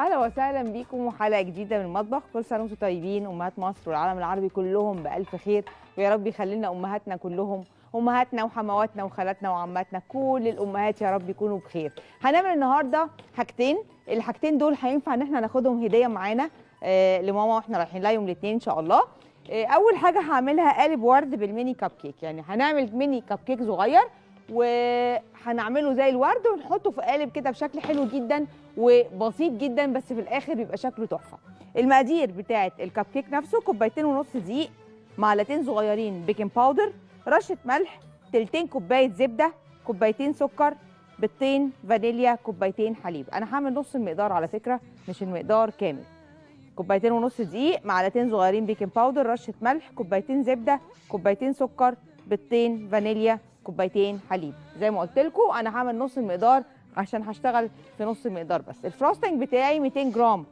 اهلا وسهلا بيكم وحلقه جديده من المطبخ. كل سنه وانتم طيبين، امهات مصر والعالم العربي كلهم بالف خير، ويا رب يخلي لنا امهاتنا كلهم، امهاتنا وحمواتنا وخالاتنا وعماتنا، كل الامهات يا رب يكونوا بخير. هنعمل النهارده حاجتين، الحاجتين دول هينفع ان احنا ناخدهم هديه معانا لماما واحنا رايحين لها يوم الاثنين ان شاء الله. اول حاجه هعملها قالب ورد بالميني كب كيك، يعني هنعمل ميني كب كيك صغير وهنعمله زي الورد ونحطه في قالب كده بشكل حلو جدا وبسيط جدا، بس في الاخر بيبقى شكله تحفه. المقادير بتاعه الكب كيك نفسه: كوبايتين ونص دقيق، معلقتين صغيرين بيكنج باودر، رشه ملح، تلتين كوبايه زبده، كوبايتين سكر، بيضتين فانيليا، كوبايتين حليب. انا هعمل نص المقدار على فكره، مش المقدار كامل. كوبايتين ونص دقيق، معلقتين صغيرين بيكنج باودر، رشه ملح، كوبايتين زبده، كوبايتين سكر، بيضتين فانيليا، كوبايتين حليب. زي ما قلت لكم انا هعمل نص المقدار عشان هشتغل في نص المقدار بس. الفروستنج بتاعي 200 جرام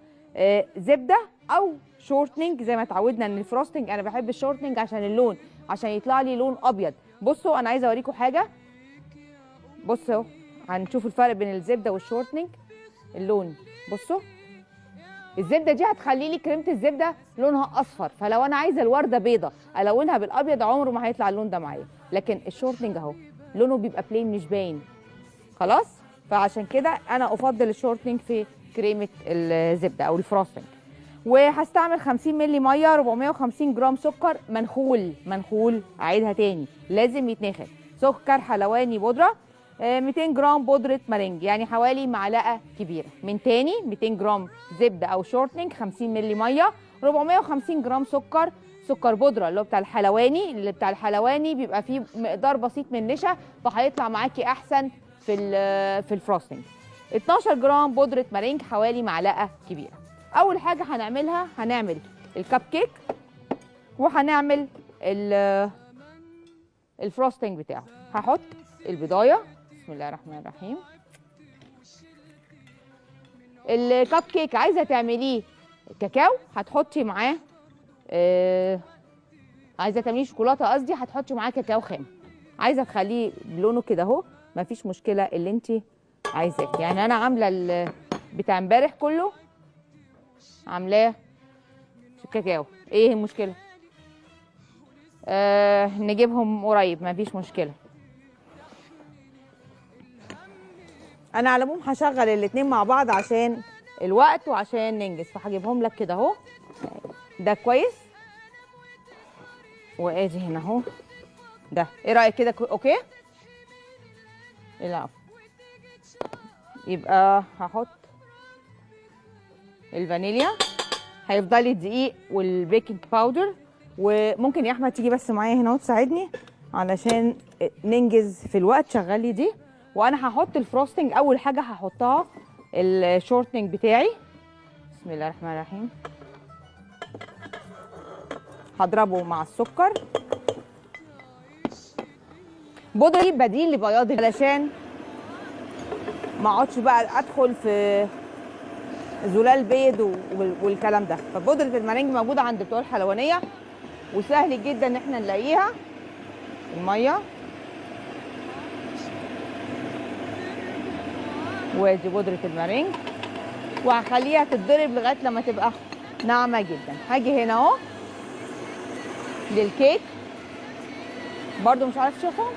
زبده او شورتنينج، زي ما اتعودنا ان الفروستنج انا بحب الشورتنينج عشان اللون، عشان يطلع لي لون ابيض. بصوا انا عايزه اوريكم حاجه، بصوا هنشوف الفرق بين الزبده والشورتنينج. اللون بصوا، الزبده دي هتخلي لي كريمه الزبده لونها اصفر، فلو انا عايزه الورده بيضه الونها بالابيض عمره ما هيطلع اللون ده معايا. لكن الشورتنج اهو لونه بيبقى بلين مش باين خلاص، فعشان كده انا افضل الشورتنج في كريمه الزبده او الفروستنج. وهستعمل 50 مللي ميه، 450 جرام سكر منخول اعيدها تاني لازم يتنخل، سكر حلواني بودره، 200 جرام بودره مارينج يعني حوالي معلقه كبيره. من تاني 200 جرام زبده او شورتنج، 50 مللي ميه، 450 جرام سكر بودره اللي هو بتاع الحلواني، اللي بتاع الحلواني بيبقى فيه مقدار بسيط من النشا فهيطلع معاكي احسن في الفروستنج. 12 جرام بودره مارينج حوالي معلقه كبيره. اول حاجه هنعملها هنعمل الكب كيك وهنعمل الفروستنج بتاعه. هحط البضايه، بسم الله الرحمن الرحيم. الكب كيك عايزه تعمليه كاكاو هتحطي معاه عايزه تعمليه شوكولاته قصدي هتحطي معاه كاكاو خام. عايزه تخليه بلونه كده اهو مفيش مشكله اللي انت عايزاه. يعني انا عامله بتاع امبارح كله عاملاه كاكاو، ايه المشكله؟ نجيبهم قريب مفيش مشكله. انا على العموم هشغل الاتنين مع بعض عشان الوقت وعشان ننجز، فهجيبهم لك كده اهو. ده كويس، وادي هنا اهو ده. ايه رايك كده؟ اوكي. لا يبقى هحط الفانيليا، هيفضل لي الدقيق والبيكنج باودر. وممكن يا احمد تيجي بس معايا هنا وتساعدني علشان ننجز في الوقت. شغلي دي وانا هحط الفروستنج. اول حاجه هحطها الشورتنج بتاعي، بسم الله الرحمن الرحيم. هضربه مع السكر. بودره بديل لبياض علشان ما اقعدش بقى ادخل في زلال بيض والكلام ده. فبودره المارينج موجوده عند بتوع الحلوانيه وسهل جدا ان احنا نلاقيها. الميه وادي بودره المارينج، وهخليها تتضرب لغايه لما تبقى ناعمه جدا. هاجي هنا اهو للكيك برضو مش عارف تشوفهم،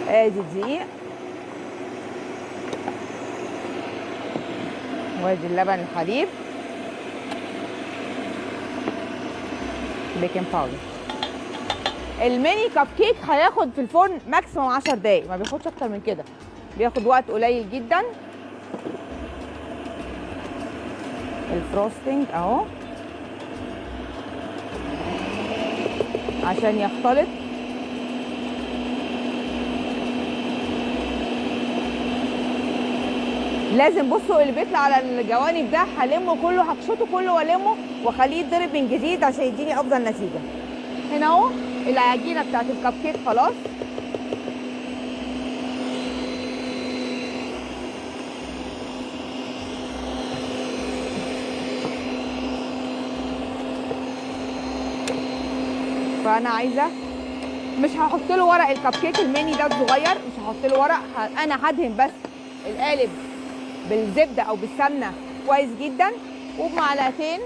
ادي الدقيق وادي اللبن الحليب، بيكنج باودر. الميني كب كيك هياخد في الفرن ماكسيموم 10 دقايق، ما بياخدش اكتر من كده، بياخد وقت قليل جدا. الفروستنج اهو عشان يختلط. لازم بصوا اللي بيطلع على الجوانب ده هلمه كله، هقشطه كله والمه واخليه يتضرب من جديد عشان يديني افضل نتيجه. هنا اهو العجينه بتاعت الكب كيك خلاص. فانا عايزه مش هحط له ورق الكب كيك الميني ده الصغير، مش هحط له ورق، انا هدهن بس القالب بالزبده او بالسمنه كويس جدا، وبمعلقتين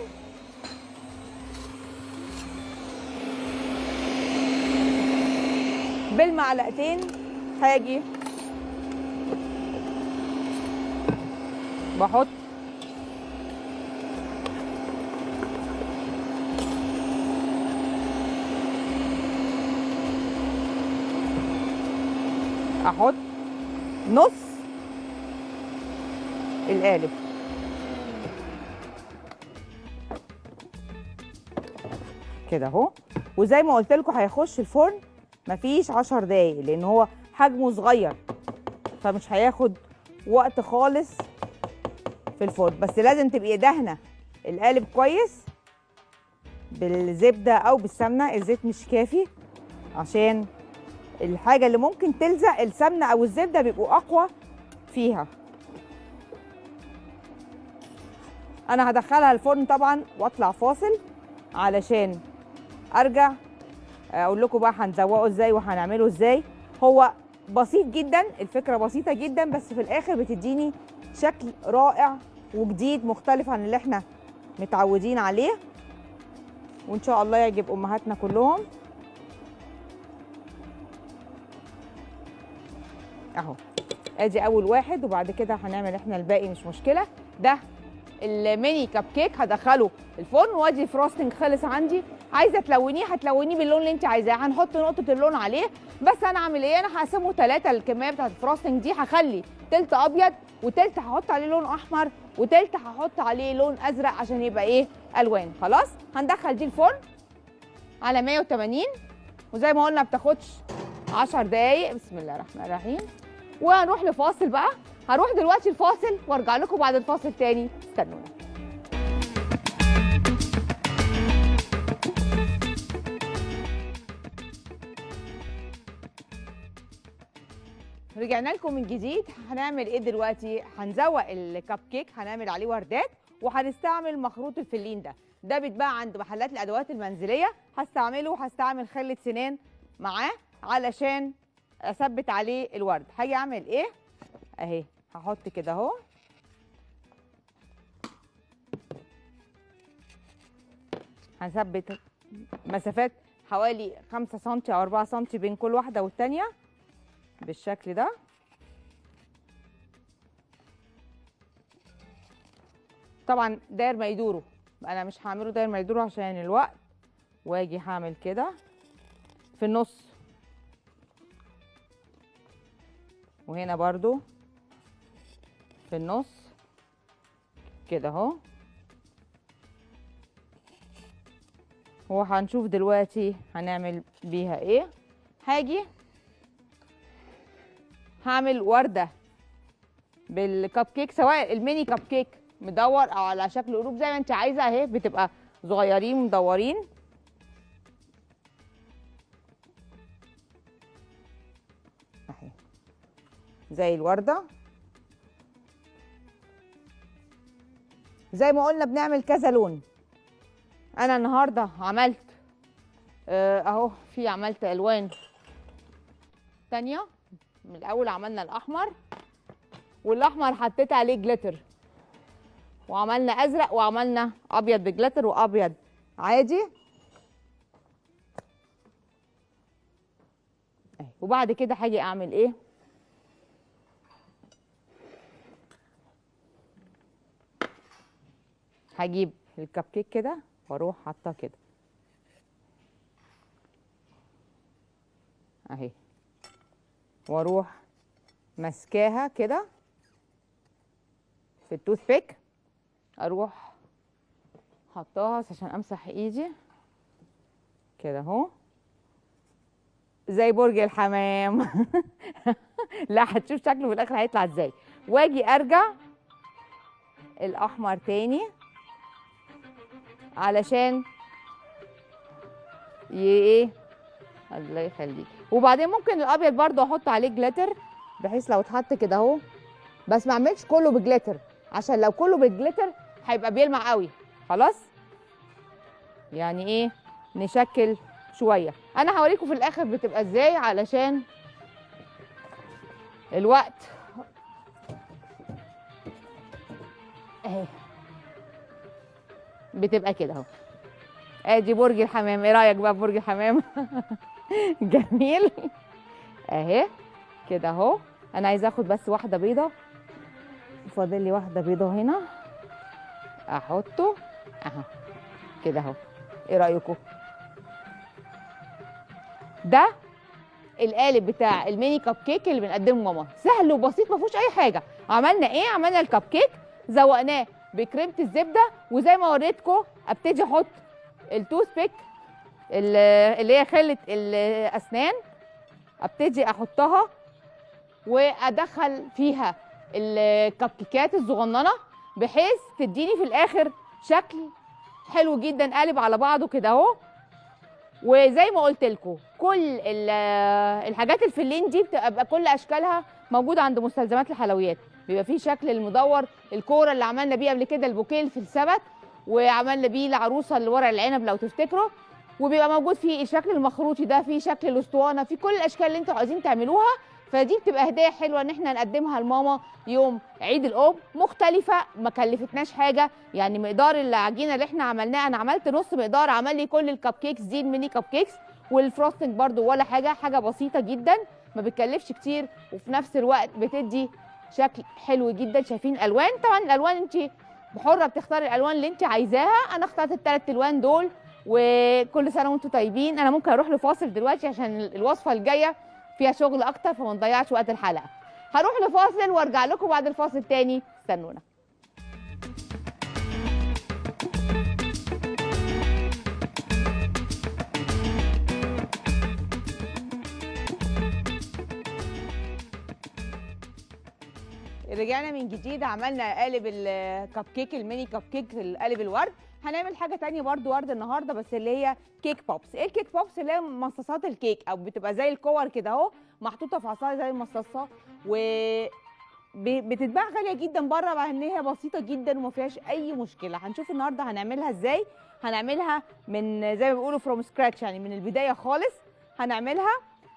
بالمعلقتين هاجي بحط نص القالب كده اهو. وزي ما قلت لكم هيخش الفرن مفيش 10 دقايق لان هو حجمه صغير، فمش هياخد وقت خالص في الفرن. بس لازم تبقي دهنه القالب كويس بالزبده او بالسمنه، الزيت مش كافي عشان الحاجه اللي ممكن تلزق السمنه او الزبده بيبقوا اقوى فيها. انا هدخلها الفرن طبعا واطلع فاصل علشان ارجع اقول لكم بقى هنزوقه ازاي وهنعمله ازاي. هو بسيط جدا، الفكره بسيطه جدا، بس في الاخر بتديني شكل رائع وجديد مختلف عن اللي احنا متعودين عليه، وان شاء الله يعجب امهاتنا كلهم. اهو ادي اول واحد، وبعد كده هنعمل احنا الباقي مش مشكله. ده الميني كب كيك هدخله الفرن، وادي فروستنج خلص عندي. عايزه تلونيه هتلونيه باللون اللي انت عايزاه، هنحط نقطه اللون عليه. بس انا اعمل ايه؟ انا هقسمه 3. الكميه بتاعت الفروستنج دي هخلي تلت ابيض وتلت هحط عليه لون احمر وتلت هحط عليه لون ازرق عشان يبقى ايه؟ الوان. خلاص هندخل دي الفرن على 180، وزي ما قلنا بتاخدش 10 دقايق. بسم الله الرحمن الرحيم. وهنروح لفاصل بقى. هروح دلوقتي الفاصل وارجع لكم بعد الفاصل تاني، استنونا. رجعنا لكم من جديد. هنعمل ايه دلوقتي؟ هنزوق الكب كيك، هنعمل عليه وردات، وهنستعمل مخروط الفلين. ده بيتباع عند محلات الادوات المنزليه. هستعمل خله سنان معاه علشان اثبت عليه الورد. هاجي اعمل ايه؟ اهي هحط كده اهو، هنثبت مسافات حوالي 5 سم او 4 سم بين كل واحده والتانيه بالشكل ده. طبعا داير ما يدوروا، انا مش هعمله داير ما يدوروا عشان الوقت. واجي هعمل كده في النص، وهنا برضو في النص كده اهو. وهنشوف دلوقتي هنعمل بيها ايه. هاجي هعمل ورده بالكب كيك، سواء الميني كب كيك مدور او على شكل قلوب زي ما انت عايزه اهي، بتبقى صغيرين مدورين اهي زي الورده. زي ما قلنا بنعمل كذا لون. انا النهارده عملت اهو، عملت الوان تانية. من الاول عملنا الاحمر، والاحمر حطيت عليه جليتر، وعملنا ازرق، وعملنا ابيض بجليتر وابيض عادي اهي. وبعد كده هاجي اعمل ايه؟ هجيب الكب كيك كده واروح حاطاه كده اهي، واروح ماسكاها كده في التوث بيك، اروح حطاها عشان امسح ايدي كده اهو زي برج الحمام. لا هتشوف شكله في الاخر هيطلع ازاي. واجي ارجع الاحمر تاني علشان ايه؟ الله يخليك. وبعدين ممكن الابيض برضو احط عليه جليتر، بحيث لو اتحط كده اهو، بس ما اعملش كله بجليتر عشان لو كله بالجليتر هيبقى بيلمع قوي. خلاص يعني ايه؟ نشكل شويه. انا هوريكم في الاخر بتبقى ازاي علشان الوقت. اهي بتبقى كده اهو. ادي برج الحمام، ايه رايك بقى في برج الحمام؟ جميل اهي كده اهو. انا عايزه اخد بس واحده بيضه، فاضل لي واحده بيضه هنا، احطه اهو كده اهو. ايه رايكم؟ ده القالب بتاع الميني كب كيك اللي بنقدمه ماما، سهل وبسيط ما فيهوش اي حاجه. عملنا ايه؟ عملنا الكب كيك زوقناه بكريمه الزبده، وزي ما وريتكم ابتدي احط التوث بيك اللي هي خله الاسنان، ابتدي احطها وادخل فيها الكب كيكات الصغننه بحيث تديني في الاخر شكل حلو جدا قالب على بعضه كده اهو. وزي ما قلت لكم كل الحاجات الفلين دي بتبقى كل اشكالها موجوده عند مستلزمات الحلويات. بيبقى فيه شكل المدور، الكوره اللي عملنا بيه قبل كده البوكيه في السبت، وعملنا بيه العروسه اللي ورق العنب لو تفتكروا، وبيبقى موجود فيه الشكل المخروطي ده، فيه شكل الاسطوانه، في كل الاشكال اللي انتوا عايزين تعملوها. فدي بتبقى هديه حلوه ان احنا نقدمها لماما يوم عيد الام، مختلفه ما كلفتناش حاجه. يعني مقدار العجينه اللي احنا عملناها، انا عملت نص مقدار عمل لي كل الكب كيكس دي، الميني كب كيكس، والفروستنج برده ولا حاجه، حاجه بسيطه جدا ما بتكلفش كتير، وفي نفس الوقت بتدي شكل حلو جدا. شايفين الالوان؟ طبعا الالوان انت حره بتختاري الالوان اللي انت عايزاها. انا اخترت الثلاث الوان دول. وكل سنه وانتم طيبين. انا ممكن اروح لفاصل دلوقتي عشان الوصفه الجايه فيها شغل اكتر فما نضيعش وقت الحلقه. هروح لفاصل وارجع لكم بعد الفاصل تاني، استنونا. رجعنا من جديد. عملنا قالب الكب كيك الميني كب كيك قالب الورد. هنعمل حاجه تانية برضو ورد النهارده، بس اللي هي كيك بوبس. ايه الكيك بوبس؟ اللي هي مصاصات الكيك، او بتبقى زي الكور كده اهو، محطوطه في عصايه زي المصاصه، و بتتباع غاليه جدا بره، مع ان هي بسيطه جدا وما فيهاش اي مشكله. هنشوف النهارده هنعملها ازاي. هنعملها من زي ما بيقولوا فروم سكراتش، يعني من البدايه خالص هنعملها.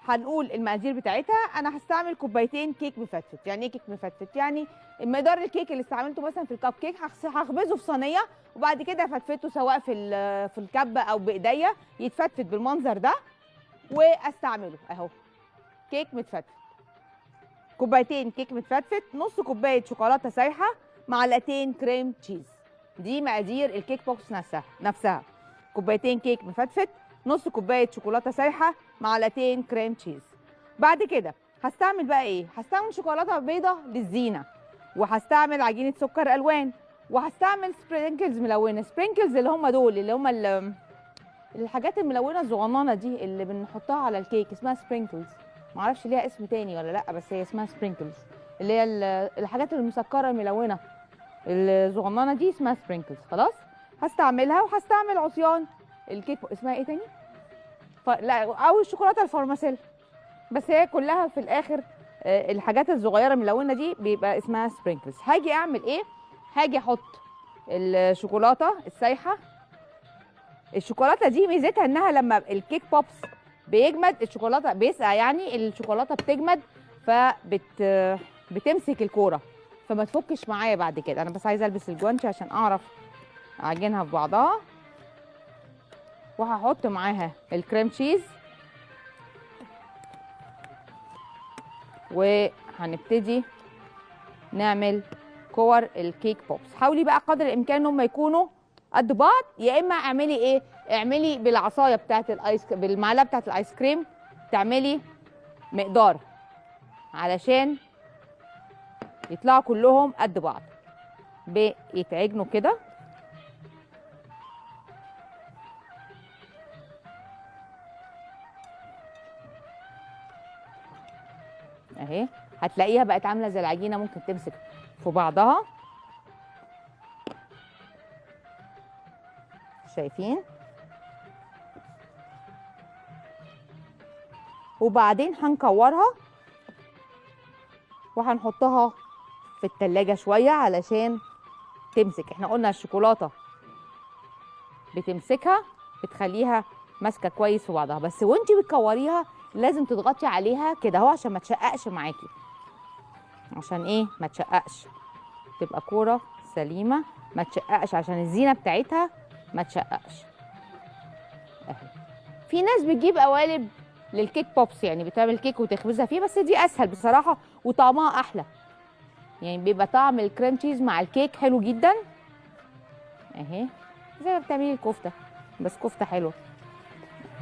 هنقول المقادير بتاعتها. انا هستعمل كوبايتين كيك مفتفت. يعني ايه كيك مفتفت؟ يعني مقدار الكيك اللي استعملته مثلا في الكب كيك هخبزه في صينيه، وبعد كده افتفته سواء في الكبه او بايديا، يتفتفت بالمنظر ده واستعمله اهو. كيك متفتفت، كوبايتين كيك متفتفت، نص كوبايه شوكولاته سايحه، معلقتين كريم تشيز. دي مقادير الكيك بوكس نفسها. كوبايتين كيك مفتفت، نص كوبايه شوكولاته سايحه، معلقتين كريم تشيز. بعد كده هستعمل بقى ايه؟ هستعمل شوكولاته بيضه للزينه، وهستعمل عجينه سكر الوان، وهستعمل سبرينكلز ملونه. سبرينكلز اللي هم دول اللي هم الحاجات الملونه الصغننه دي اللي بنحطها على الكيك، اسمها سبرينكلز. معرفش ليها اسم تاني ولا لا، بس هي اسمها سبرينكلز. اللي هي الحاجات المسكره الملونه الصغننه دي اسمها سبرينكلز. خلاص هستعملها. وهستعمل عصيان الكيك اسمها ايه تاني؟ لا، او الشوكولاته الفارماسيل. بس هي كلها في الاخر الحاجات الصغيره الملونه دي بيبقى اسمها سبرينكلز. هاجي اعمل ايه؟ هاجي احط الشوكولاته السايحه. الشوكولاته دي ميزتها انها لما الكيك بوبس بيجمد، الشوكولاته بيسقع يعني الشوكولاته بتجمد، بتمسك الكوره فما تفكش معايا بعد كده. انا بس عايزه البس الجوانتي عشان اعرف اعجنها في بعضها. وهحط معاها الكريم تشيز، وهنبتدي نعمل كور الكيك بوبس. حاولي بقى قدر الامكان ان هم يكونوا قد بعض، يا اما اعملي ايه؟ اعملي بالعصايه بتاعت بالمعلقه بتاعت الايس كريم، تعملي مقدار علشان يطلعوا كلهم قد بعض، بيتعجنوا كده. اهي هتلاقيها بقت عامله زي العجينه، ممكن تمسك في بعضها. شايفين؟ وبعدين هنكورها وهنحطها في التلاجة شويه علشان تمسك. احنا قلنا الشوكولاته بتمسكها، بتخليها ماسكه كويس في بعضها، بس وانتي بتكوريها لازم تضغطي عليها كده اهو عشان ما تشققش معاكي. عشان ايه؟ ما تشققش، تبقى كوره سليمه، ما تشققش عشان الزينه بتاعتها ما تشققش اهي. في ناس بتجيب قوالب للكيك بوبس، يعني بتعمل كيك وتخبزها فيه، بس دي اسهل بصراحه وطعمها احلى، يعني بيبقى طعم الكريم تشيز مع الكيك حلو جدا اهي، زي ما بتعملي الكفته بس كفته حلوه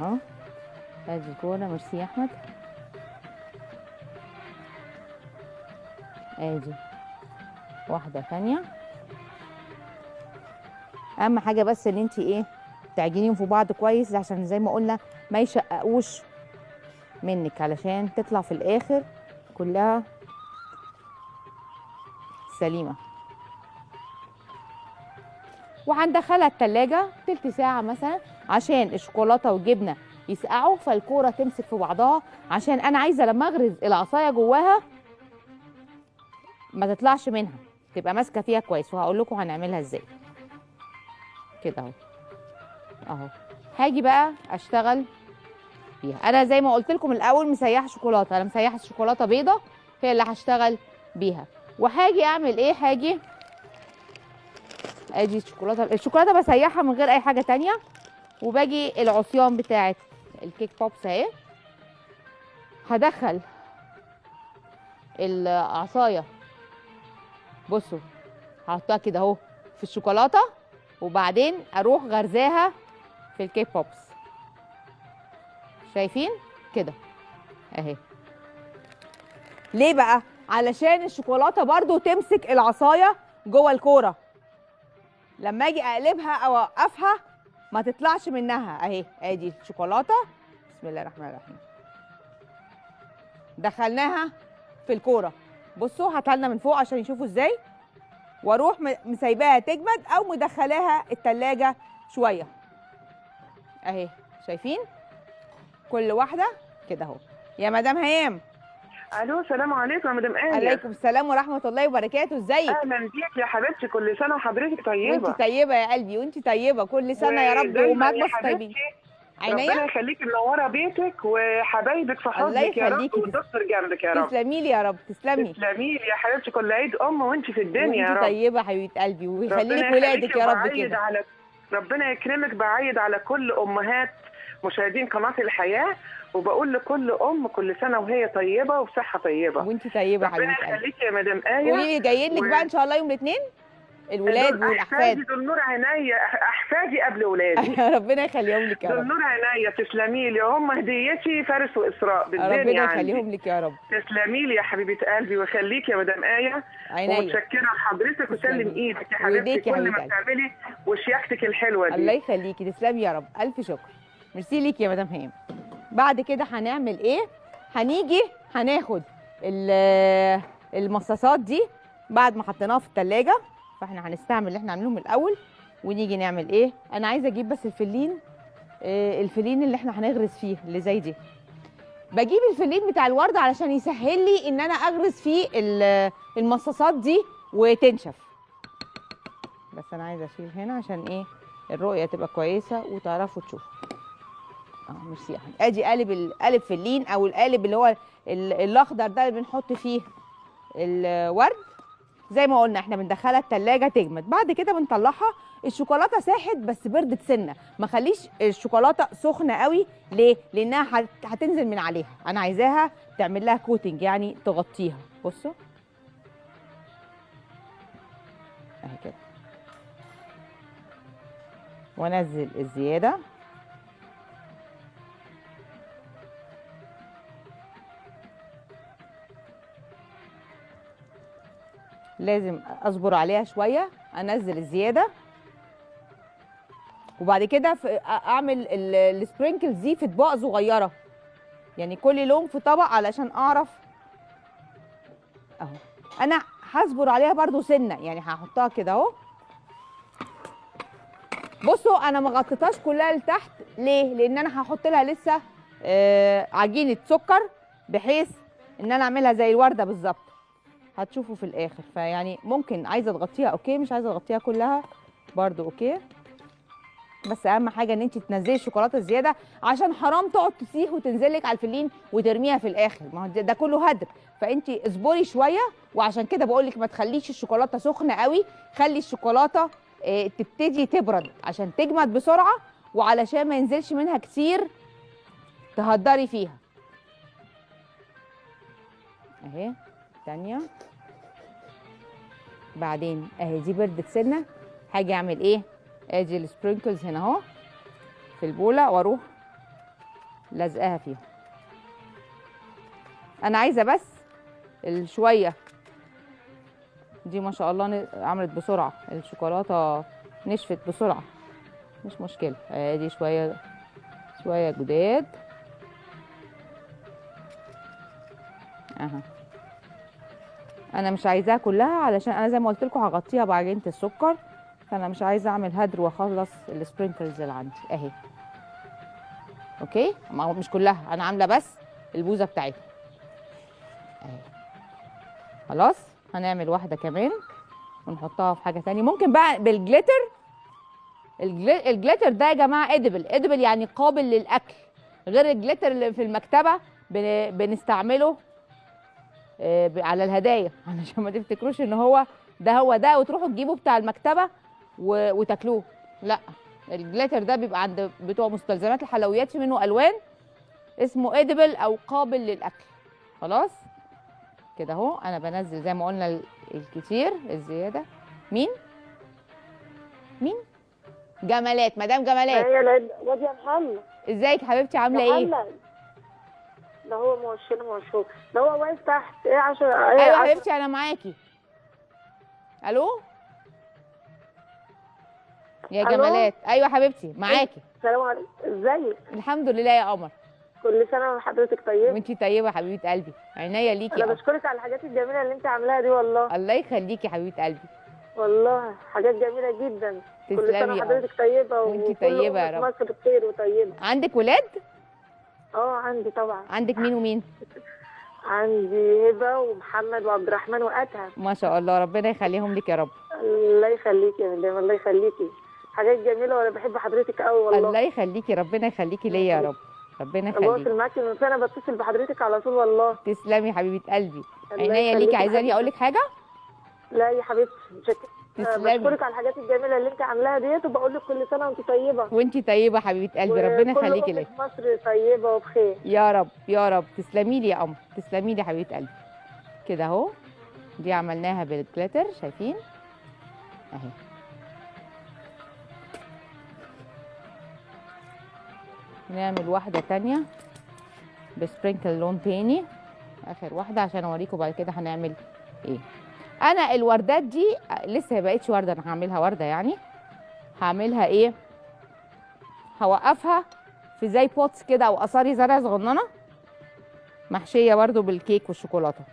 اهو. ادي الكوره، ميرسي يا احمد. ادي واحده ثانيه. اهم حاجه بس ان انت ايه تعجنيهم في بعض كويس، عشان زي ما قلنا ما يشققوش منك، علشان تطلع في الاخر كلها سليمه. وهندخلها التلاجة تلت ساعة مثلا عشان الشوكولاتة والجبنة يسقعوا، فالكورة تمسك في بعضها، عشان أنا عايزة لما أغرز العصاية جواها ما تطلعش منها، تبقى ماسكة فيها كويس، وهقول لكم هنعملها ازاي. كده اهو اهو. هاجي بقى أشتغل فيها. أنا زي ما قلت لكم الأول مسيحة شوكولاتة، أنا مسيحة شوكولاتة بيضة هي اللي هشتغل بيها. وهاجي أعمل إيه؟ هاجي ادي الشوكولاته بسيحها من غير اي حاجه تانية، وباجي العصيان بتاعت الكيك بوبس اهي، هدخل العصايه، بصوا هحطها كده اهو في الشوكولاته، وبعدين اروح غرزاها في الكيك بوبس، شايفين كده اهي. ليه بقى؟ علشان الشوكولاته برضو تمسك العصايه جوه الكوره، لما اجي اقلبها او اوقفها ما تطلعش منها اهي. ادي الشوكولاته، بسم الله الرحمن الرحيم، دخلناها في الكوره. بصوا هاتها لنا من فوق عشان يشوفوا ازاي، واروح مسيباها تجمد او مدخلاها التلاجة شويه اهي، شايفين كل واحده كده اهو. يا مدام هيام. الو، السلام عليكم يا مدام ايه. عليكم السلام ورحمه الله وبركاته، ازيك؟ اهلا بيك يا حبيبتي، كل سنه وحضرتك طيبه. وانت طيبه يا قلبي، وانت طيبه كل سنه يا رب، وامهات مصر طيبين. ربنا يخليكي، منوره بيتك وحبايبك في حضنك يا رب، والدكتور جنبك يا رب. تسلمي لي يا رب، تسلمي تسلمي لي يا حبيبتي، كل عيد وانت في الدنيا يا رب. وانت طيبه حبيبه قلبي، ويخلي لك ولادك يا رب كده. ربنا يكرمك. بعيد على كل امهات مشاهدين قناه الحياه، وبقول لكل ام كل سنه وهي طيبه وبصحه طيبه. وانت طيبه حبيبتي. ربنا يخليكي يا مدام ايه. قولي لي جايين لك بقى ان شاء الله يوم الاثنين الولاد والاحفاد. دول نور عينيا، احفادي قبل ولادي. ربنا يخليهم لك يا رب. دول نور عينيا، تسلمي لي، هم هديتي فارس واسراء بالدنيا. ربنا يخليهم لك يا رب. تسلمي لي يا حبيبه قلبي، ويخليكي يا مدام ايه. عينيا. ومتشكره لحضرتك، وسلم ايدك يا حبيبتي كل ما بتعملي وشياكتك الحلوه دي. الله يخليكي، تسلمي يا رب، الف شكر. ميرسي ليكي يا مدام هيام. بعد كده هنعمل ايه؟ هنيجي هناخد المصاصات دي بعد ما حطيناها في التلاجة، فاحنا هنستعمل اللي احنا عاملينهم الاول، ونيجي نعمل ايه؟ انا عايزه اجيب بس الفلين اللي احنا هنغرز فيه اللي زي دي. بجيب الفلين بتاع الورد علشان يسهل لي ان انا اغرز فيه المصاصات دي وتنشف. بس انا عايزه اشيل هنا عشان ايه؟ الرؤيه تبقى كويسه وتعرفوا تشوفوا. ميرسي يا حبيبي. ادي قالب فلين، او القالب اللي هو الاخضر ده اللي بنحط فيه الورد. زي ما قلنا احنا بندخلها التلاجة تجمد، بعد كده بنطلعها. الشوكولاته ساحت بس بردت سنه، ما خليش الشوكولاته سخنه قوي. ليه؟ لانها هتنزل من عليها، انا عايزاها تعمل لها كوتنج، يعني تغطيها. بصوا اهي كده، وانزل الزياده. لازم اصبر عليها شويه، انزل الزياده، وبعد كده اعمل السبرينكلز دي في اطباق صغيره، يعني كل لون في طبق علشان اعرف اهو. انا هصبر عليها برضو سنه، يعني هحطها كده اهو. بصوا انا ما غطيتهاش كلها لتحت، ليه؟ لان انا هحط لها لسه عجينه سكر، بحيث ان انا اعملها زي الورده بالظبط، هتشوفوا في الاخر. فيعني ممكن عايزه تغطيها اوكي، مش عايزه تغطيها كلها برضو اوكي. بس اهم حاجه ان انت تنزلي الشوكولاته الزياده، عشان حرام تقعد تسيح وتنزلك على الفلين وترميها في الاخر، ما هو ده كله هدر. فانت اصبري شويه، وعشان كده بقول لك ما تخليش الشوكولاته سخنه قوي، خلي الشوكولاته تبتدي تبرد عشان تجمد بسرعه، وعلشان ما ينزلش منها كتير تهدري فيها. اهي تانية. بعدين اهي دي بردت سنه، هاجي اعمل ايه؟ ادي السبرينكلز هنا اهو في البوله، واروح لازقاها فيها. انا عايزه بس الشويه دي ما شاء الله عملت بسرعه، الشوكولاته نشفت بسرعه، مش مشكله. ادي شويه شويه جداد اها. انا مش عايزاها كلها علشان انا زي ما قلت لكم هغطيها بعجينه السكر، فانا مش عايزه اعمل هدر واخلص السبرينكلز اللي عندي اهي. اوكي، مش كلها، انا عامله بس البوزه بتاعتها اهي. خلاص هنعمل واحده كمان ونحطها في حاجه تانية. ممكن بقى بالجليتر. الجليتر ده يا جماعه ادبل يعني قابل للاكل، غير الجليتر اللي في المكتبه بنستعمله على الهدايا، علشان ما تفتكروش ان هو ده وتروحوا تجيبوا بتاع المكتبه وتاكلوه. لا، الجليتر ده بيبقى عند بتوع مستلزمات الحلويات، في منه الوان اسمه ادبل او قابل للاكل. خلاص كده اهو. انا بنزل زي ما قلنا الكتير الزياده. مين جمالات؟ مدام جمالات، هي الواد يا محمد. ازيك حبيبتي؟ عامله ايه؟ محمد ده هو موشور ده هو واقف تحت. ايه 10؟ ايوه حبيبتي انا معاكي. الو يا جمالات. ايوه حبيبتي معاكي. السلام عليكم، ازيك؟ الحمد لله يا قمر. كل سنه وحضرتك طيبه. وانتي طيبه يا حبيبه قلبي، عينيا ليكي. انا بشكرك على الحاجات الجميله اللي انت عاملاها دي والله. الله يخليكي يا حبيبه قلبي. والله حاجات جميله جدا. كل سنه تسلمي وحضرتك طيبه وانتي طيبه يا رب. مصر بخير وطيبه. عندك ولاد؟ عندي طبعا. عندك مين ومين؟ عندي هبه ومحمد وعبد الرحمن واتها. ما شاء الله، ربنا يخليهم لك يا رب. الله يخليكي يا مدام، الله يخليكي. حاجات جميله وانا بحب حضرتك قوي والله. الله يخليكي، ربنا يخليكي ليا يا رب. ربنا يخليكي. بواصل معاكي من سنه، بتصل بحضرتك على طول والله. تسلمي يا حبيبه قلبي، عينيا ليكي. عايزاني اقول لك حاجه؟ لا يا حبيبتي، تسلمي. بشكرك على الحاجات الجميله اللي انت عاملاها ديت، وبقول لك كل سنه وانت طيبه. وانتي طيبه حبيبه قلبي، ربنا يخليكي ليا. مصر طيبه وبخير يا رب يا رب. تسلمي لي يا قمر، تسلمي لي يا حبيبه قلبي. كده اهو، دي عملناها بالجليتر، شايفين اهي. نعمل واحده تانية بسبرينكل لون تاني، اخر واحده عشان اوريكم بعد كده هنعمل ايه. انا الوردات دي لسه ما بقتش ورده، انا هعملها ورده يعني. هعملها ايه؟ هوقفها في زي بوتس كده او قصاري زرع صغننه محشيه برده بالكيك والشوكولاته.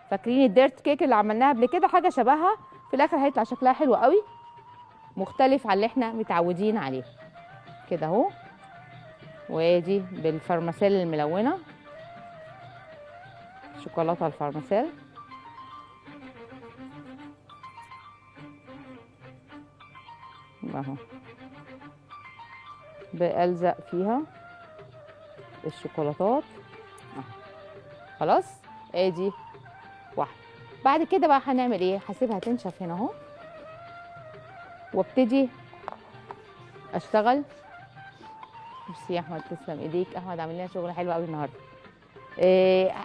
فاكرين الديرت كيك اللي عملناها قبل كده؟ حاجه شبهها، في الاخر هيطلع شكلها حلو قوي، مختلف عن اللي احنا متعودين عليه. كده اهو. وادي بالفرماسيل الملونه، شوكولاته الفرماسيل اهو، بألزق فيها الشوكولاتات اهو. خلاص ادي واحده. بعد كده بقى هنعمل ايه؟ هسيبها تنشف هنا اهو، وابتدي اشتغل. ميرسي يا احمد، تسلم ايديك. احمد عامل لنا شغل حلو قوي النهارده.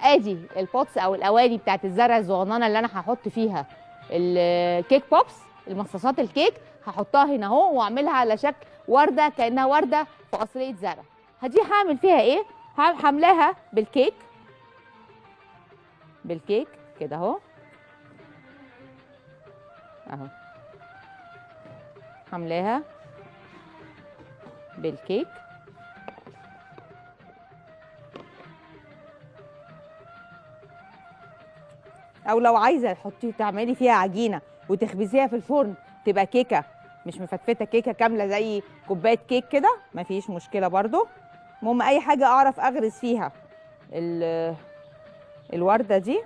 ادي البوتس او الاواني بتاعت الزرع الصغننه اللي انا هحط فيها الكيك بوبس، المصاصات الكيك، هحطها هنا اهو واعملها على شكل ورده، كانها ورده في قصريه زرع. دي هعمل فيها ايه؟ حملاها بالكيك كده اهو، اهو حملاها بالكيك. او لو عايزه تحطي تعملي فيها عجينه وتخبزيها في الفرن تبقى كيكه مش مفتفته، كيكه كامله زي كوبايه كيك كده، مفيش مشكله برضو. المهم اي حاجه اعرف اغرز فيها الورده دي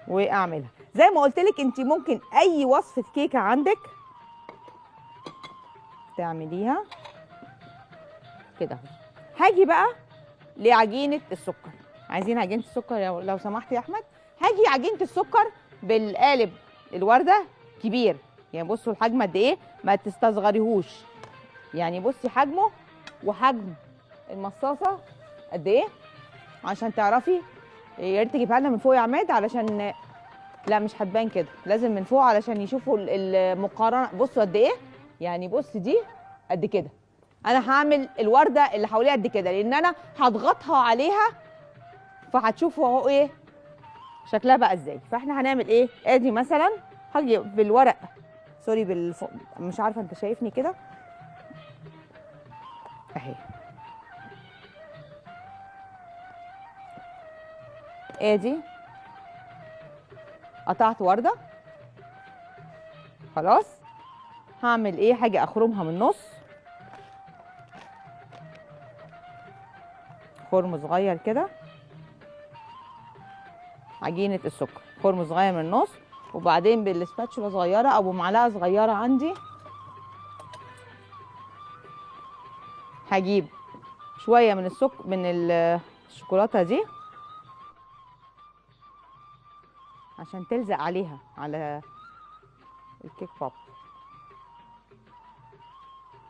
واعملها. زي ما قلت لك انت ممكن اي وصفه كيكه عندك تعمليها كده اهو. هاجي بقى لعجينه السكر. عايزين عجينه السكر لو سمحت يا احمد. هاجي عجينه السكر بالقالب الورده كبير، يعني بصوا الحجم قد ايه، ما تستصغريهوش. يعني بصي حجمه وحجم المصاصه قد ايه عشان تعرفي. يا ريت تجيبها لنا من فوق يا عماد علشان لا مش هتبان كده، لازم من فوق علشان يشوفوا المقارنه. بصوا قد ايه، يعني بص دي قد كده. انا هعمل الورده اللي حواليها قد كده لان انا هضغطها عليها، فهتشوفوا اهو ايه شكلها بقى ازاي. فاحنا هنعمل ايه، ادي مثلا هاجي بالورق سوري مش عارفه انت شايفني كده اهي. ادي قطعت ورده خلاص. هعمل ايه، هاجي اخرمها من النص خرم صغير كده، عجينه السكر خرم صغير من النص، وبعدين بالسباتشولا صغيره او بمعلقه صغيره عندي هجيب شويه من الشوكولاته دي عشان تلزق عليها على الكيك بوب.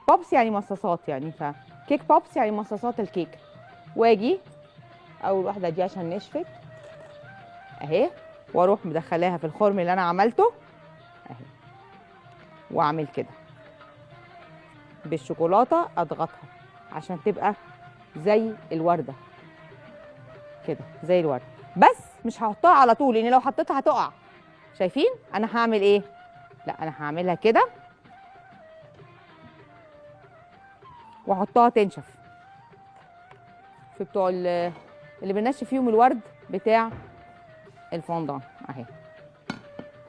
بوبس يعني مصاصات، يعني فكيك بوبس يعني مصاصات الكيك. واجي اول واحده دي عشان نشفت اهي، واروح مدخلاها في الخرم اللي انا عملته اهي، واعمل كده بالشوكولاته اضغطها عشان تبقى زي الورده كده، زي الورده. بس مش هحطها على طول لان لو حطيتها هتقع. شايفين انا هعمل ايه، لا انا هعملها كده واحطها تنشف في بتوع اللي بنشف فيهم الورد بتاع الفondant اهي.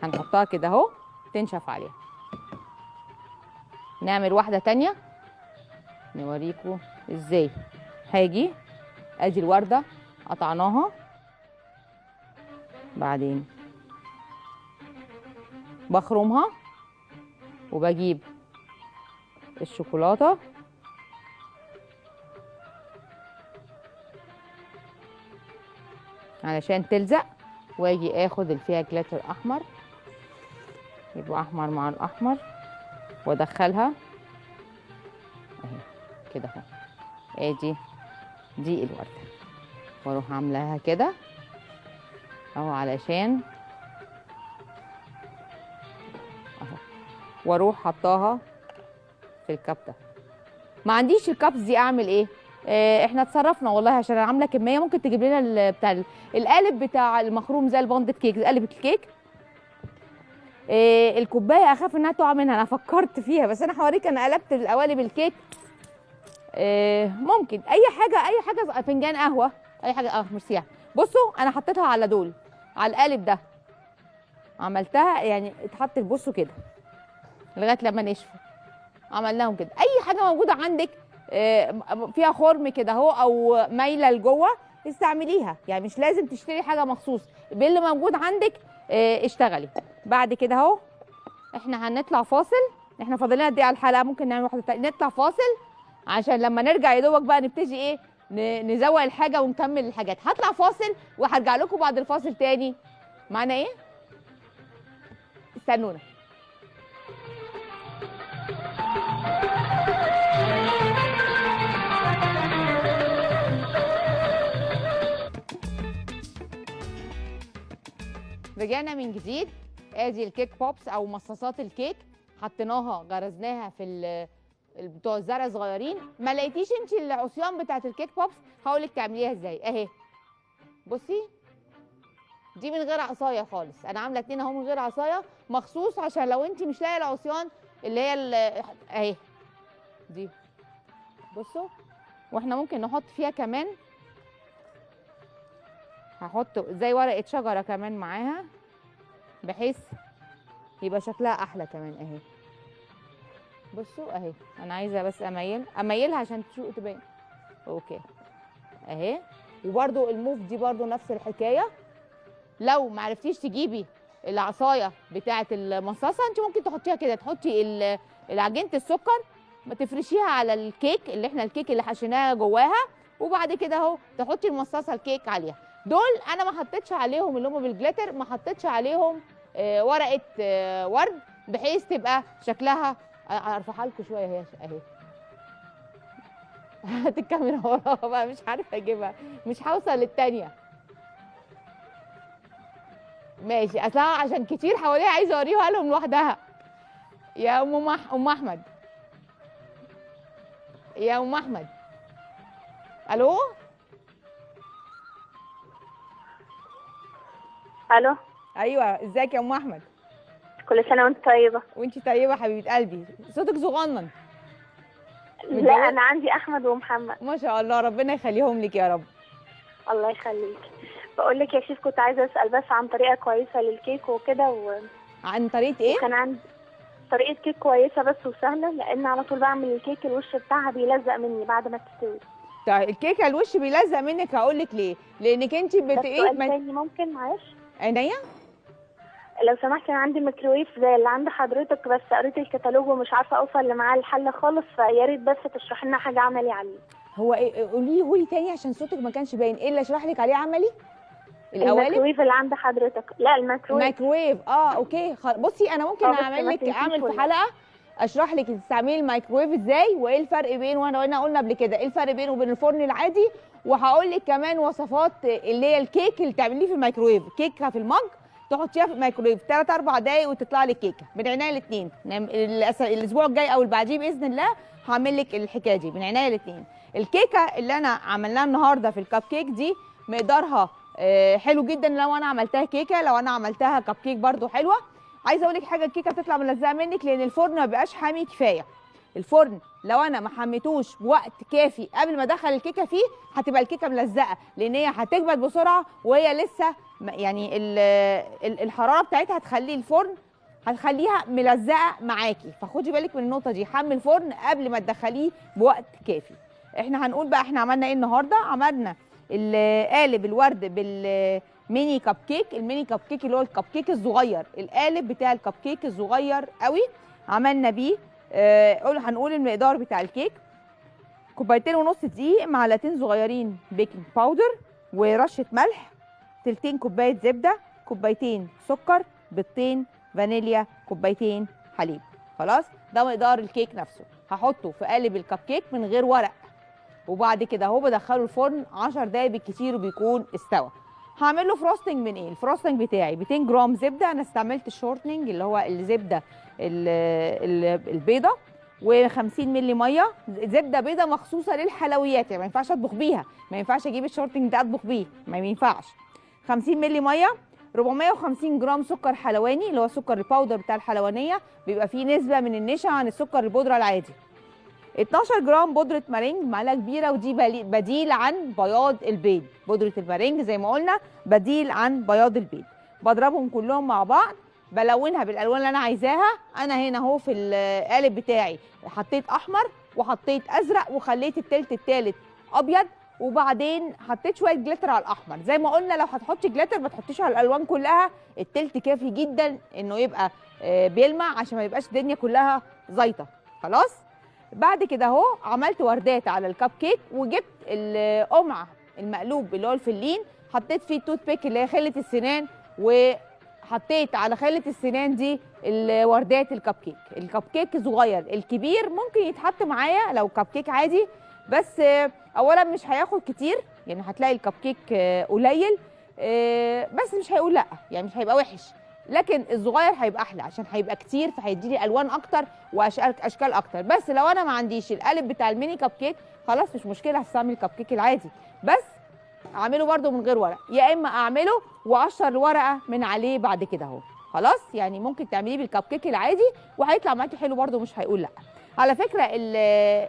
هنحطها كده اهو تنشف عليها. نعمل واحده تانية نوريكم ازاي. هاجي ادي الورده قطعناها، بعدين بخرمها وبجيب الشوكولاته علشان تلزق، واجي اخد اللي فيها جلاتر احمر، يبقى احمر مع الاحمر، وادخلها اهي كده اهو. ادي دي الورده، واروح عاملاها كده اهو علشان اهو، واروح حطاها في الكاب ده. ما عنديش الكابس دي اعمل ايه؟ احنا اتصرفنا والله عشان انا عامله كميه. ممكن تجيب لنا بتاع القالب بتاع المخروم زي الباندت كيك، قالب الكيك. الكوبايه اخاف انها تقع منها، انا فكرت فيها بس انا هوريك انا قلبت القوالب الكيك. ممكن اي حاجه فنجان قهوه اي حاجه ميرسي. بصوا انا حطيتها على دول على القالب ده، عملتها يعني اتحطت بصوا كده لغايه لما نشفوا، عملناهم كده. اي حاجه موجوده عندك فيها خرم كده اهو او مايله لجوه استعمليها، يعني مش لازم تشتري حاجه مخصوص، باللي موجود عندك اشتغلي. بعد كده اهو احنا هنطلع فاصل. احنا فاضل لنا قد ايه على الحلقه؟ ممكن نعمل واحده تانية. نطلع فاصل عشان لما نرجع يا دوبك بقى نبتدي ايه نزوق الحاجه ونكمل الحاجات. هطلع فاصل وهرجع لكم بعد الفاصل تاني. معانا ايه؟ استنونا. رجعنا من جديد. ادي الكيك بوبس او مصاصات الكيك، حطيناها غرزناها في بتوع الزرع صغيرين. ما لقيتيش انت العصيان بتاعت الكيك بوبس؟ هقولك تعمليها ازاي اهي. بصي دي من غير عصايه خالص، انا عامله اتنين اهو من غير عصايه مخصوص عشان لو انت مش لاقيه العصيان اللي هي اهي دي. بصوا واحنا ممكن نحط فيها كمان، هحط زي ورقه شجره كمان معاها بحيث يبقى شكلها احلى كمان اهي. بصوا اهي انا عايزه بس اميلها عشان تبان اوكي اهي. وبرده الموف دي برده نفس الحكايه. لو ما عرفتيش تجيبي العصايه بتاعه المصاصه انت ممكن تحطيها كده، تحطي عجينه السكر تفرشيها على الكيك اللي احنا الكيك اللي حشيناه جواها، وبعد كده اهو تحطي المصاصه الكيك عليها. دول انا ما حطيتش عليهم اللي هم بالجليتر، ما حطيتش عليهم ورقه ورد، بحيث تبقى شكلها ارفعها لكم شويه اهي اهي. هات الكاميرا وراها بقى، مش عارفه اجيبها، مش هوصل للتانيه. ماشي، اصلا عشان كتير حواليها عايزه اوريها لهم لوحدها. يا ام احمد، يا ام احمد، الو. الو. ايوه، ازيك يا ام احمد؟ كل سنه وانت طيبه. وانتي طيبه حبيبه قلبي، صوتك صغنن. لا انا عندي احمد ومحمد. ما شاء الله، ربنا يخليهم لك يا رب. الله يخليك. بقول لك يا شيف، كنت عايزه اسال بس عن طريقه كويسه للكيك وكده عن طريقه ايه؟ كان عندي طريقه كيك كويسه بس وسهله، لان على طول بعمل الكيك الوش بتاعها بيلزق مني بعد ما تستوي. طيب الكيكه الوش بيلزق منك، هقول لك ليه. لانك انت سؤال تاني ممكن؟ معلش عينيا لو سمحتي، انا عندي ميكروويف زي اللي عند حضرتك، بس قريت الكتالوج ومش عارفه اوصل لمعاه الحل خالص، فيا ريت بس تشرحي لنا حاجه عملي عليه. هو ايه؟ قولي تاني عشان صوتك ما كانش باين. ايه اللي اشرح لك عليه عملي؟ الميكروويف اللي عند حضرتك. لا الميكروويف. اوكي. بصي انا ممكن اعمل في حلقه اشرح لك تستعملي الميكروويف ازاي، وايه الفرق بينه، وانا قلنا قبل كده ايه الفرق بينه وبين الفرن العادي، وهقول لك كمان وصفات اللي هي الكيك اللي تعمليه في الميكروويف. كيكه في المج تحطيها في الميكروويف 3 4 دقايق وتطلع لك كيكه من عينيا الاثنين. الاسبوع الجاي او اللي بعديه باذن الله هعمل لك الحكايه دي من عينيا الاثنين. الكيكه اللي انا عملناها النهارده في الكب كيك دي مقدارها حلو جدا. لو انا عملتها كيكه، لو انا عملتها كب كيك برده حلوه. عايزه اقول لك حاجه، الكيكه بتطلع ملزقه منك لان الفرن ما بيبقاش حامي كفايه. الفرن لو انا ما حميتوش بوقت كافي قبل ما ادخل الكيكه فيه هتبقى الكيكه ملزقه، لان هي هتجمد بسرعه وهي لسه يعني الحراره بتاعتها هتخلي الفرن هتخليها ملزقه معاكي. فخدي بالك من النقطه دي، حمي الفرن قبل ما تدخليه بوقت كافي. احنا هنقول بقى احنا عملنا ايه النهارده. عملنا القالب الورد بالميني كب كيك. الميني كب كيك اللي هو الكب كيك الصغير، القالب بتاع الكب كيك الصغير قوي عملنا بيه. هنقول المقدار بتاع الكيك: 2.5 كوباية دقيق، معلقتين صغيرين بيكنج باودر، ورشه ملح، تلتين كوبايه زبده، كوبايتين سكر، بيضتين، فانيليا، كوبايتين حليب. خلاص، ده مقدار الكيك نفسه. هحطه في قالب الكب كيك من غير ورق، وبعد كده اهو بدخله الفرن 10 دقايق بالكتير وبيكون استوى. هعمل له فروستنج من ايه؟ الفروستنج بتاعي 200 جرام زبده. انا استعملت الشورتنج اللي هو الزبده البيضه، و50 مللي ميه. زبده بيضه مخصوصه للحلويات، يعني ما ينفعش اطبخ بيها، ما ينفعش اجيب الشورتنج ده اطبخ بيه، ما ينفعش. 50 مللي ميه، 450 جرام سكر حلواني اللي هو سكر الباودر بتاع الحلوانيه، بيبقى فيه نسبه من النشا عن السكر البودره العادي. 12 جرام بودره مارينج، معلقه كبيره، ودي بديل عن بياض البيض. بودره المارينج زي ما قلنا بديل عن بياض البيض. بضربهم كلهم مع بعض، بلونها بالالوان اللي انا عايزاها. انا هنا اهو في القالب بتاعي حطيت احمر وحطيت ازرق وخليت التلت التالت ابيض، وبعدين حطيت شويه جليتر على الاحمر. زي ما قلنا لو هتحطي جليتر ما تحطيش على الالوان كلها، التلت كافي جدا انه يبقى بيلمع عشان ما يبقاش الدنيا كلها زيطه. خلاص، بعد كده اهو عملت وردات على الكب كيك، وجبت القمع المقلوب اللي هو الفلين، حطيت فيه التوت بيك اللي هي خله السنان، وحطيت على خله السنان دي الوردات الكب كيك. الكب كيك صغير، الكبير ممكن يتحط معايا لو كب كيك عادي، بس اولا مش هياخد كتير، يعني هتلاقي الكب كيك قليل، بس مش هيقول لا، يعني مش هيبقى وحش، لكن الصغير هيبقى احلى عشان هيبقى كتير فهيديلي الوان اكتر واشكال اكتر. بس لو انا ما عنديش القالب بتاع الميني كب كيك خلاص مش مشكله، هستعمل الكب كيك العادي، بس اعمله برده من غير ورق، يا اما اعمله واقشر الورقه من عليه بعد كده اهو. خلاص، يعني ممكن تعمليه بالكب كيك العادي وهيطلع معاكي حلو برده، مش هيقول لا. على فكره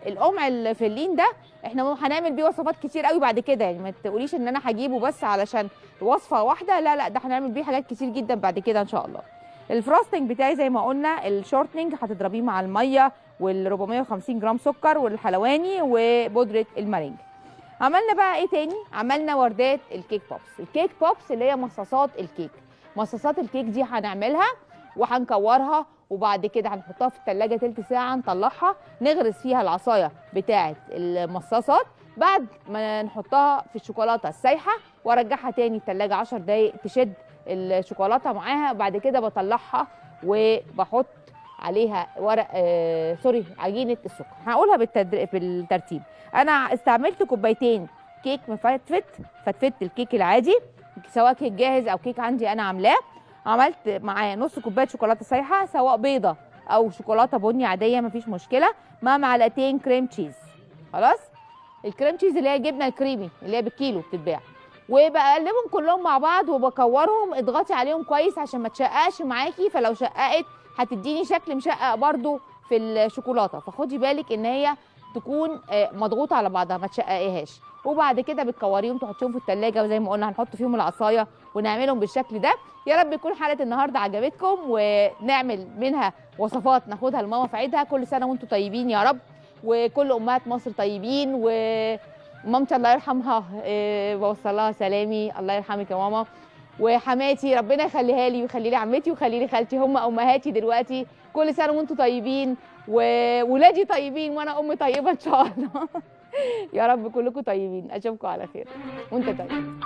القمع الفلين ده احنا هنعمل بيه وصفات كتير قوي بعد كده، يعني ما تقوليش ان انا هجيبه بس علشان وصفه واحده، لا لا، ده هنعمل بيه حاجات كتير جدا بعد كده ان شاء الله. الفروستنج بتاعي زي ما قلنا الشورتنج هتضربيه مع الميه وال 450 جرام سكر والحلواني وبودره المارينج. عملنا بقى ايه تاني؟ عملنا وردات الكيك بوبس. الكيك بوبس اللي هي مصاصات الكيك. مصاصات الكيك دي هنعملها وهنكورها وبعد كده هنحطها في التلاجة تلت ساعه، نطلعها نغرس فيها العصايه بتاعه المصاصات، بعد ما نحطها في الشوكولاته السايحه وارجعها تاني التلاجة 10 دقايق تشد الشوكولاته معاها. بعد كده بطلعها وبحط عليها ورق عجينه السكر. هقولها بالترتيب. انا استعملت كوبايتين كيك مفتفت، فتفت الكيك العادي سواء كيك جاهز او كيك عندي انا عاملاه. عملت معاه نص كوبايه شوكولاته سايحه سواء بيضه او شوكولاته بني عاديه مفيش مشكله، مع معلقتين كريم تشيز. خلاص، الكريم تشيز اللي هي جبنه الكريمي اللي هي بالكيلو بتتباع، وبقلبهم كلهم مع بعض وبكورهم. اضغطي عليهم كويس عشان ما تشققش معاكي، فلو شققت هتديني شكل مشقق برده في الشوكولاته، فخدي بالك ان هي تكون مضغوطه على بعضها ما تشققيهاش. وبعد كده بتكوريهم تحطيهم في التلاجة، وزي ما قلنا هنحط فيهم العصايه ونعملهم بالشكل ده. يا رب يكون حلقه النهارده عجبتكم ونعمل منها وصفات ناخدها لماما في عيدها. كل سنه وانتم طيبين يا رب، وكل امهات مصر طيبين. ومامتي الله يرحمها بوصلها سلامي، الله يرحمك يا ماما. وحماتي ربنا يخليها لي ويخلي لي عمتي ويخلي لي خالتي، هم امهاتي دلوقتي. كل سنه وانتم طيبين وولادي طيبين وانا ام طيبه ان شاء الله. يا رب كلكم طيبين، اشوفكم على خير وانت طيب.